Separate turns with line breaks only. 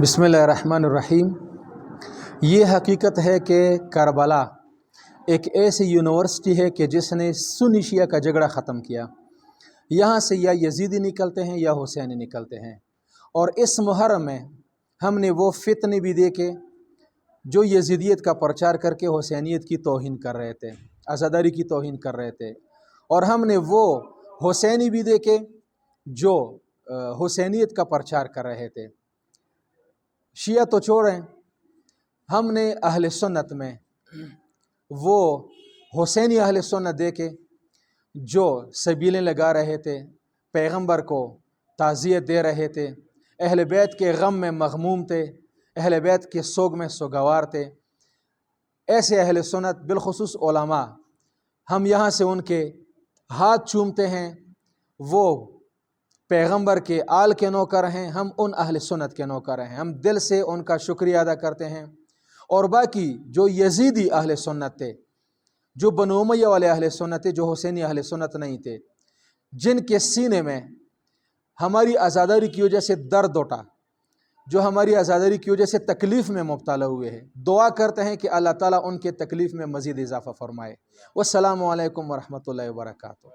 بسم اللہ الرحمن الرحیم۔ یہ حقیقت ہے کہ کربلا ایک ایسی یونیورسٹی ہے کہ جس نے سنی شیعہ کا جھگڑا ختم کیا۔ یہاں سے یا یزیدی نکلتے ہیں یا حسینی نکلتے ہیں، اور اس محرم میں ہم نے وہ فتنے بھی دیکھے جو یزیدیت کا پرچار کر کے حسینیت کی توہین کر رہے تھے، عزاداری کی توہین کر رہے تھے، اور ہم نے وہ حسینی بھی دیکھے جو حسینیت کا پرچار کر رہے تھے۔ شیعہ تو چھوڑیں، ہم نے اہل سنت میں وہ حسینی اہل سنت دیکھے جو سبیلیں لگا رہے تھے، پیغمبر کو تعزیت دے رہے تھے، اہل بیت کے غم میں مغموم تھے، اہل بیت کے سوگ میں سوگوار تھے۔ ایسے اہل سنت بالخصوص علماء، ہم یہاں سے ان کے ہاتھ چومتے ہیں، وہ پیغمبر کے آل کے نوکر ہیں، ہم ان اہل سنت کے نوکر ہیں، ہم دل سے ان کا شکریہ ادا کرتے ہیں۔ اور باقی جو یزیدی اہل سنت تھے، جو بنو امیہ والے اہل سنت تھے، جو حسینی اہل سنت نہیں تھے، جن کے سینے میں ہماری عزاداری کی وجہ سے درد اٹھا، جو ہماری عزاداری کی وجہ سے تکلیف میں مبتلا ہوئے ہیں، دعا کرتے ہیں کہ اللہ تعالیٰ ان کے تکلیف میں مزید اضافہ فرمائے۔ والسلام علیکم ورحمۃ اللہ وبرکاتہ۔